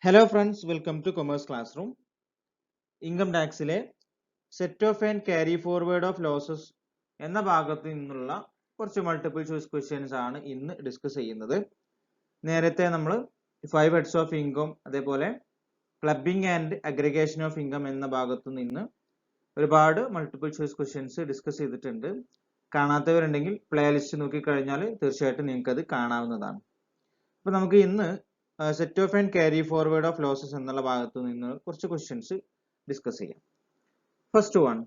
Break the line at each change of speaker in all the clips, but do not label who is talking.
Hello friends, welcome to Commerce Classroom. Income ടാക്സിലെ set off and carry forward of losses എന്ന ഭാഗത്ത് നിന്നുള്ള കുറച്ച് മൾട്ടിപ്പിൾ ചോയ്സ് ക്വസ്റ്റ്യൻസ് ആണ് ഇന്ന് ഡിസ്കസ് ചെയ്യുന്നത്. നേരത്തെ നമ്മൾ 5 ഹെഡ്സ് ഓഫ് ഇൻകം അതേപോലെ clubbing and aggregation of income എന്ന ഭാഗത്തു നിന്ന് ഒരുപാട് മൾട്ടിപ്പിൾ ചോയ്സ് ക്വസ്റ്റ്യൻസ് ഡിസ്കസ് ചെയ്തിട്ടുണ്ട്. കാണാത്തവരുണ്ടെങ്കിൽ പ്ലേലിസ്റ്റ് നോക്കിക്കഴിഞ്ഞാൽ തീർച്ചയായിട്ടും നിങ്ങൾക്ക് അത് കാണാവുന്നതാണ്. അപ്പോൾ നമുക്ക് ഇന്ന് set off and carry forward of losses എന്നുള്ള ഭാഗത്തു നിന്ന് കുറച്ച് ക്വസ്റ്റ്യൻസ് ഡിസ്കസ് ചെയ്യാം. First one,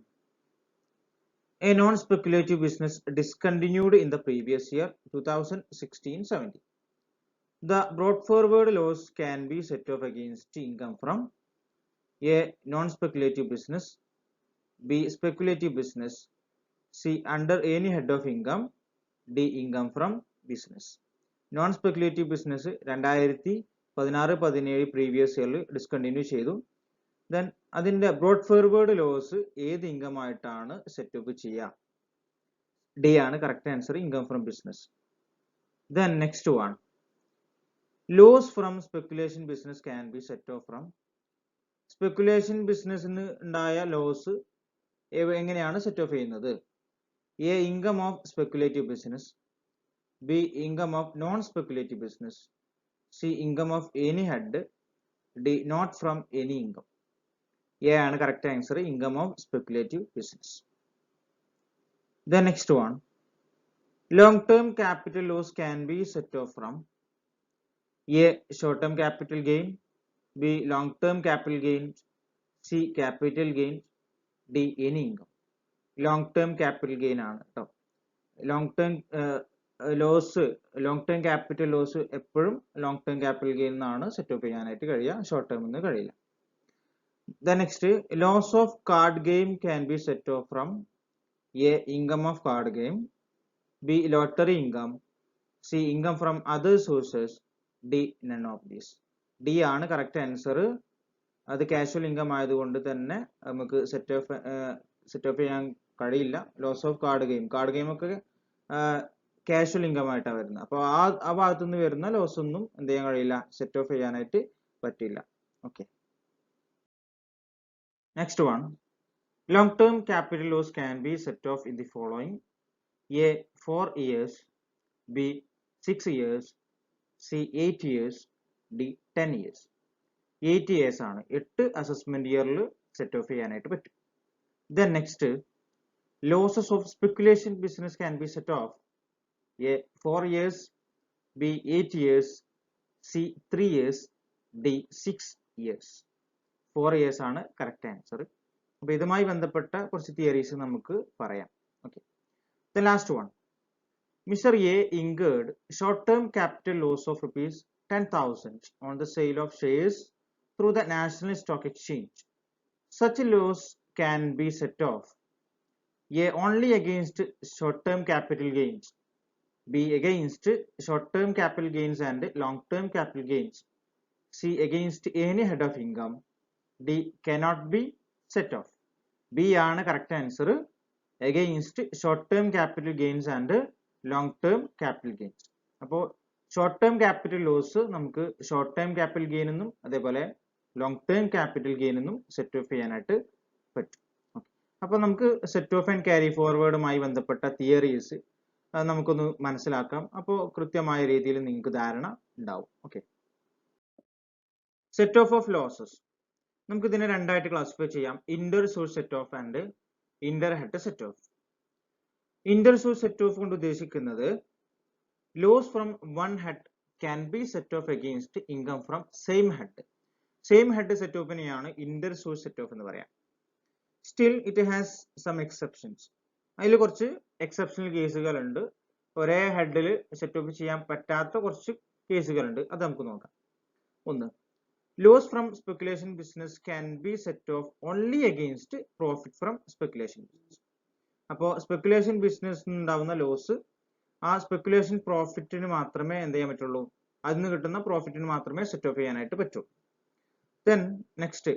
A non speculative business discontinued in the previous year 2016-17. The brought forward loss can be set off against income from A. Non-speculative business, B. Speculative business, C. Under any head of income, D. Income from business. Non speculative business 2016-17 previous ഇയറിൽ discontinue ചെയ്തു. Then അതിന്റെ brought forward loss ഏത് income ആയിട്ടാണ് set up ചെയ്യുക? D ആണ് correct answer, income from business. Then next one, loss from speculation business can be set off from. Speculation ബിസിനസ്സിന് ഉണ്ടായ loss എങ്ങനെയാണ് സെറ്റ് ഓഫ് ചെയ്യുന്നത്? A. Income of speculative business, B. Income of non-speculative business, C. Income of any head, D. Not from any income. A ആണ് correct answer, income of speculative business. The next one, long-term capital loss can be set off from A. Short-term capital gain, B. Long-term capital gain, C. Capital gain, D. Any income. Long-term capital gain ആണ് കേട്ടോ. Long-term loss, long term capital loss എപ്പോഴും long term capital gain എന്നാണ് set off ചെയ്യാനായിട്ട് കഴിയുക, short term എന്ന് കഴിയില്ല. Then next, loss of card game can be set off from. A. Income of card game, B. Lottery income, C. Income from other sources, D. None of these. D ആണ് correct answer. അത് casual income ആയതുകൊണ്ട് തന്നെ നമുക്ക് set off ചെയ്യാൻ കഴിയില്ല. Loss of card game ഒക്കെ casual income ആയിട്ടാണ് വരുന്നത്. അപ്പോൾ ആ ഭാഗത്തു നിന്ന് വരുന്ന ലോസ് ഒന്നും എന്ത് ചെയ്യാൻ കഴിയില്ല, സെറ്റ് ഓഫ് ചെയ്യാനായിട്ട് പറ്റില്ല. Okay, next one, long term capital loss can be set off in the following. A. 4 years, B. 6 years, C. 8 years, D. 10 years. 8 years ആണ്, 8 അസസ്മെന്റ് ഇയറിൽ സെറ്റ് ഓഫ് ചെയ്യാനായിട്ട് പറ്റും. Then next, losses of speculation business can be set of. A. 4 years, B. 8 years, C. 3 years, D. 6 years. 4 years ആണ് correct answer. അപ്പൊ ഇതുമായി ബന്ധപ്പെട്ട കുറച്ച് theories നമുക്ക് പറയാം. Okay, the last one, mister A incurred short-term capital loss of rupees 10,000 on the sale of shares through the National Stock Exchange. Such loss can be set off. A. Only against short-term capital gains, B. against short-term capital gains and long-term capital gains, C. against any head of income, D. cannot be set off. B ആണ് correct answer, against short-term capital gains and long-term capital gains. അപ്പോൾ short-term capital loss നമുക്ക് short-term capital gain എന്നും അതേപോലെ long-term capital gain എന്നും set off ചെയ്യാനായിട്ട് പറ്റും. അപ്പോൾ നമുക്ക് സെറ്റ് ഓഫ് ആൻഡ് ക്യാരി ഫോർവേഡുമായി ബന്ധപ്പെട്ട തിയറീസ് നമുക്കൊന്ന് മനസ്സിലാക്കാം. അപ്പോൾ കൃത്യമായ രീതിയിൽ നിങ്ങൾക്ക് ധാരണ ഉണ്ടാവും. ഓക്കെ, സെറ്റ് ഓഫ് ലോസസ് നമുക്ക് ഇതിനെ രണ്ടായിട്ട് ക്ലാസിഫൈ ചെയ്യാം, inter source set off and inter head set off. Inter source set off കൊണ്ട് ഉദ്ദേശിക്കുന്നത് loss from one head can be set off against income from same head. Same head set ഓഫിനെയാണ് inter source set off എന്ന് പറയാം. Still it has some exceptions. അതിൽ കുറച്ച് exceptional കേസുകളുണ്ട്. ഒരേ ഹെഡിൽ set off ചെയ്യാൻ പറ്റാത്ത കുറച്ച് കേസുകളുണ്ട്, അത് നമുക്ക് നോക്കാം. ഒന്ന്, loss from speculation business can be set off only against profit from speculation business. അപ്പോൾ സ്പെക്കുലേഷൻ ബിസിനസ് ഉണ്ടാവുന്ന ലോസ് ആ സ്പെക്കുലേഷൻ പ്രോഫിറ്റിന് മാത്രമേ എന്ത് ചെയ്യാൻ പറ്റുള്ളൂ, അതിൽ നിന്ന് കിട്ടുന്ന പ്രോഫിറ്റിന് മാത്രമേ സെറ്റ് ഓഫ് ചെയ്യാനായിട്ട് പറ്റുള്ളൂ. Then next,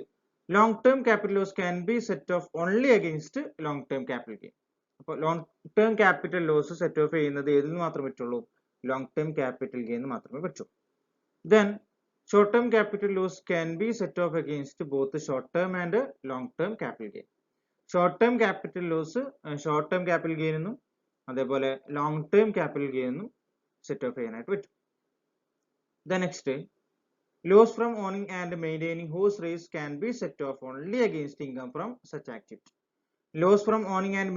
long term capital loss can be set off only against long term capital gain. അപ്പോൾ long term capital loss set off ചെയ്യുന്നത് ഏതിന് മാത്രമേ പറ്റുള്ളൂ, ലോങ് ടേം ക്യാപിറ്റൽ ഗെയിൻ മാത്രമേ പറ്റൂ. Then short term capital loss can be set off against both short term and long term capital gain. Short term capital loss short term capital gain എന്നും അതേപോലെ long term capital gain എന്നും set off ചെയ്യാനായിട്ട് പറ്റും. The next, loss from owning and maintaining horse race can be set off only against income from such activity. Loss from owning and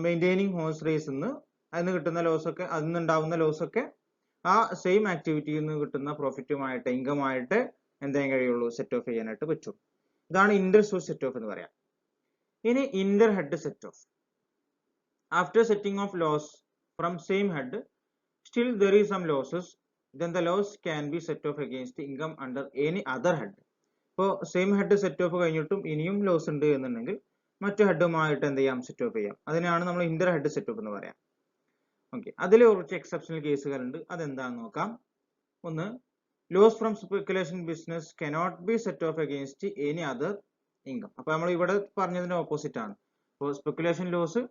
maintaining horse race എന്ന് അതിന് കിട്ടുന്ന loss ഒക്കെ അതിനുണ്ടാവുന്ന loss ഒക്കെ ആ same ആക്ടിവിറ്റിയിൽ നിന്ന് കിട്ടുന്ന പ്രോഫിറ്റുമായിട്ട് ഇൻകമായിട്ട് എന്തായാലും കഴിയുള്ളൂ സെറ്റ് ഓഫ് ചെയ്യാനായിട്ട് പറ്റും. ഇതാണ് ഇന്റർ സോഴ്സ് സെറ്റ് ഓഫ് എന്ന് പറയാം. ഇനി inter head set off. After setting off loss from same head still there is some losses, then the loss can be set off against income under any other head. ഇപ്പോൾ same head set of കഴിഞ്ഞിട്ടും ഇനിയും loss ഉണ്ട് എന്നുണ്ടെങ്കിൽ മറ്റു ഹെഡുമായിട്ട് എന്ത് ചെയ്യാം, set of ചെയ്യാം. അതിനാണ് നമ്മൾ ഇന്റർ ഹെഡ് സെറ്റ് ഓഫ് എന്ന് പറയാം. ഓക്കെ, അതിൽ കുറച്ച് എക്സെപ്ഷണൽ കേസുകളുണ്ട്, അതെന്താണെന്ന് നോക്കാം. ഒന്ന്, loss from speculation business cannot be set off against any other income. അപ്പൊ നമ്മൾ ഇവിടെ പറഞ്ഞതിന്റെ ഓപ്പോസിറ്റ് ആണ്. അപ്പോൾ സ്പെക്കുലേഷൻ ലോസ്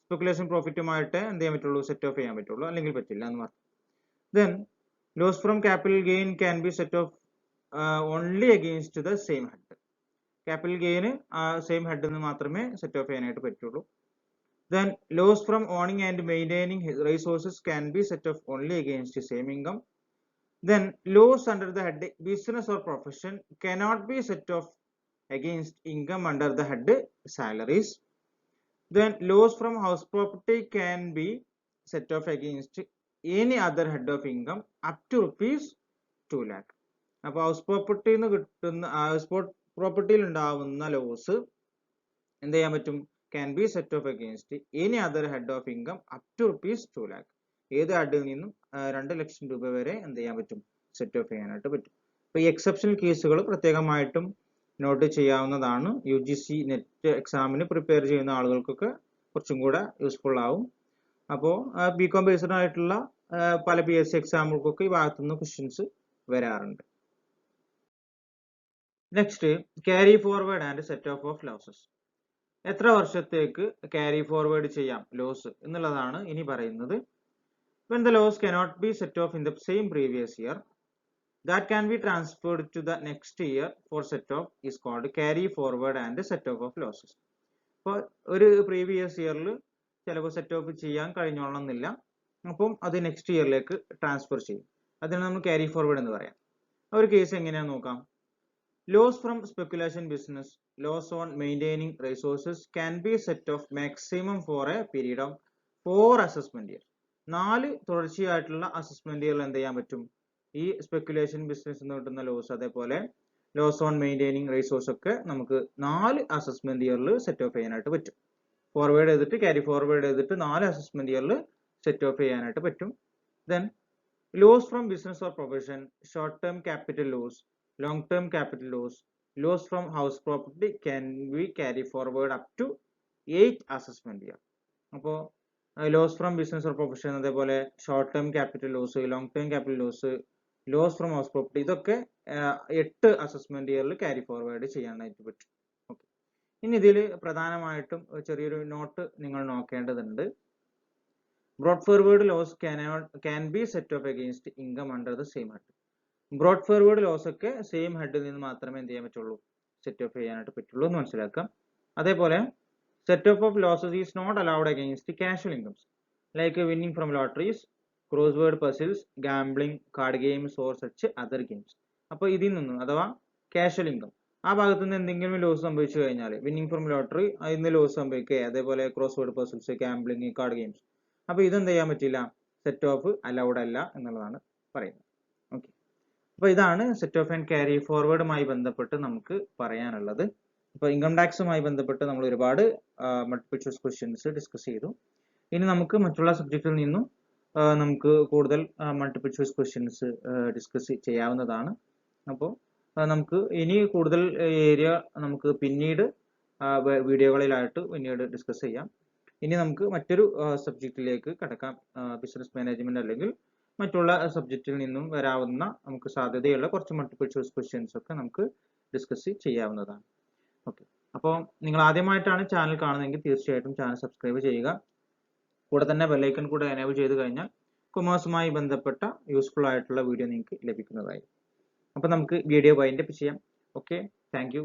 സ്പെക്കുലേഷൻ പ്രോഫിറ്റുമായിട്ട് എന്ത് ചെയ്യാൻ പറ്റുള്ളൂ, സെറ്റ് ഓഫ് ചെയ്യാൻ പറ്റുള്ളൂ, അല്ലെങ്കിൽ പറ്റില്ല എന്ന് പറഞ്ഞു. Then loss from capital gain can be set off only against the same head. Capital gain same head എന്ന് മാത്രമേ സെറ്റ് ഓഫ് ചെയ്യാനായിട്ട് പറ്റുള്ളൂ. Then loss from owning and maintaining resources can be set off only against the same income. Then loss under the head business or profession cannot be set off against income under the head salaries. Then loss from house property can be set off against any other head of income up to rupees 2 lakh. അപ്പോൾ house പ്രോപ്പർട്ടിന്ന് കിട്ടുന്ന house പ്രോപ്പർട്ടിയിൽ ഉണ്ടാവുന്ന loss എന്ത് ചെയ്യാൻ പറ്റും, can be set off against any other head of income up to rupees 2 lakh. ഏത് ഹെഡിൽ നിന്നും 2 ലക്ഷം രൂപ വരെ എന്ത് ചെയ്യാൻ പറ്റും, സെറ്റ് ഓഫ് ചെയ്യാനായിട്ട് പറ്റും. അപ്പോൾ ഈ എക്സെപ്ഷണൽ കേസുകൾ പ്രത്യേകമായിട്ടും നോട്ട് ചെയ്യാവുന്നതാണ്. UGC നെറ്റ് എക്സാമിന് പ്രിപ്പയർ ചെയ്യുന്ന ആളുകൾക്കൊക്കെ കുറച്ചും കൂടെ യൂസ്ഫുൾ ആവും. അപ്പോൾ BCom ബേസ്ഡ് ആയിട്ടുള്ള പല PSC എക്സാമുകൾക്കൊക്കെ ഈ ഭാഗത്തുനിന്ന് ക്വസ്റ്റ്യൻസ് വരാറുണ്ട്. Next, carry forward and set off of losses. എത്ര വർഷത്തേക്ക് ക്യാരി ഫോർവേഡ് ചെയ്യാം ലോസ് എന്നുള്ളതാണ് ഇനി പറയുന്നത്. When the loss cannot be set off in the same previous year, that can be transferred to the next year for set off is called carry forward and set off of losses. അപ്പോൾ ഒരു previous ഇയറിൽ ചിലപ്പോൾ set off ചെയ്യാൻ കഴിഞ്ഞോളണമെന്നില്ല, അപ്പം അത് next ഇയറിലേക്ക് transfer ചെയ്യും. അതിനാണ് നമ്മൾ ക്യാരി ഫോർവേഡ് എന്ന് പറയാം. ഒരു കേസ് എങ്ങനെയാണെന്ന് നോക്കാം. Loss from speculation business, loss on maintaining resources can be set off maximum for a period of 4 assessment year. 4 തുടർച്ചയായിട്ടുള്ള അസസ്മെന്റ് ഇയറിൽ എന്ത് ചെയ്യാൻ പറ്റും, ഈ സ്പെക്കുലേഷൻ ബിസിനസ് എന്ന് കിട്ടുന്ന ലോസ്, അതേപോലെ ലോസ് ഓൺ മെയിൻറ്റെയിനിങ് റിസോഴ്സ് ഒക്കെ നമുക്ക് 4 അസസ്മെന്റ് ഇയറിൽ സെറ്റ് ഓഫ് ചെയ്യാനായിട്ട് പറ്റും. ഫോർവേഡ് ചെയ്തിട്ട് ക്യാരി ഫോർവേഡ് ചെയ്തിട്ട് 4 അസസ്മെന്റ് ഇയറിൽ സെറ്റ് ഓഫ് ചെയ്യാനായിട്ട് പറ്റും. Then loss from business or profession, short term capital loss, long term capital loss, loss from house property can be carry forward up to 8 assessment year. അപ്പോൾ loss from business or profession, അതേപോലെ short term capital loss, long term capital loss, loss from house property, ഇതൊക്കെ 8 assessment ഇയറിൽ carry forward ചെയ്യാനായിട്ട് പറ്റും. Okay, ഇനി ഇതിൽ പ്രധാനമായിട്ടും ചെറിയൊരു നോട്ട് നിങ്ങൾ നോക്കേണ്ടതുണ്ട്. Brought forward loss can be set off against income under the same head. Brought forward loss ഒക്കെ സെയിം ഹെഡിൽ നിന്ന് മാത്രമേ എന്ത് ചെയ്യാൻ പറ്റുള്ളൂ, സെറ്റ് ഓഫ് ചെയ്യാനായിട്ട് പറ്റുള്ളൂ എന്ന് മനസ്സിലാക്കാം. അതേപോലെ set off of losses is not allowed against casual incomes like winning from lotteries, crossword puzzles, gambling, card games or such other games. അപ്പോൾ ഇതിൽ നിന്നും അഥവാ കാഷ്വൽ ഇൻകം ആ ഭാഗത്ത് നിന്ന് എന്തെങ്കിലും ലോസ് സംഭവിച്ചു കഴിഞ്ഞാൽ, വിന്നിംഗ് ഫ്രം ലോട്ടറി അതിന് ലോസ് സംഭവിക്കുക, അതേപോലെ cross word puzzles, gambling, card games, അപ്പോൾ ഇതെന്ത് ചെയ്യാൻ പറ്റില്ല, സെറ്റ് ഓഫ് അലൗഡ് അല്ല എന്നുള്ളതാണ് പറയുന്നത്. ഓക്കെ, അപ്പോൾ ഇതാണ് സെറ്റ് ഓഫ് ആൻഡ് ക്യാരി ഫോർവേഡുമായി ബന്ധപ്പെട്ട് നമുക്ക് പറയാനുള്ളത്. അപ്പോൾ ഇൻകം ടാക്സുമായി ബന്ധപ്പെട്ട് നമ്മൾ ഒരുപാട് മൾട്ടിപ്പിൾ ചോയ്സ് ക്വസ്റ്റ്യൻസ് ഡിസ്കസ് ചെയ്തു. ഇനി നമുക്ക് മറ്റുള്ള സബ്ജക്റ്റിൽ നിന്നും നമുക്ക് കൂടുതൽ മൾട്ടിപ്പിൾ ചോയ്സ് ക്വസ്റ്റ്യൻസ് ഡിസ്കസ് ചെയ്യാവുന്നതാണ്. അപ്പോൾ നമുക്ക് ഇനി കൂടുതൽ ഏരിയ നമുക്ക് പിന്നീട് വീഡിയോകളിലായിട്ട് പിന്നീട് ഡിസ്കസ് ചെയ്യാം. ഇനി നമുക്ക് മറ്റൊരു സബ്ജക്റ്റിലേക്ക് കടക്കാം. ബിസിനസ് മാനേജ്മെന്റ് അല്ലെങ്കിൽ മറ്റുള്ള സബ്ജക്റ്റിൽ നിന്നും വരാവുന്ന നമുക്ക് സാധ്യതയുള്ള കുറച്ച് മൾട്ടിപ്പിൾ ചോയ്സ് ക്വസ്റ്റ്യൻസ് ഒക്കെ നമുക്ക് ഡിസ്കസ് ചെയ്യാവുന്നതാണ്. ഓക്കെ, അപ്പോൾ നിങ്ങൾ ആദ്യമായിട്ടാണ് ചാനൽ കാണുന്നതെങ്കിൽ തീർച്ചയായിട്ടും ചാനൽ സബ്സ്ക്രൈബ് ചെയ്യുക. കൂടെ തന്നെ ബെല്ലൈക്കൺ കൂടെ എനേബിൾ ചെയ്ത് കഴിഞ്ഞാൽ കൊമേഴ്സുമായി ബന്ധപ്പെട്ട യൂസ്ഫുൾ ആയിട്ടുള്ള വീഡിയോ നിങ്ങൾക്ക് ലഭിക്കുന്നതായിരിക്കും. അപ്പോൾ നമുക്ക് വീഡിയോ വൈൻഡ് അപ്പ് ചെയ്യാം. Okay, thank you.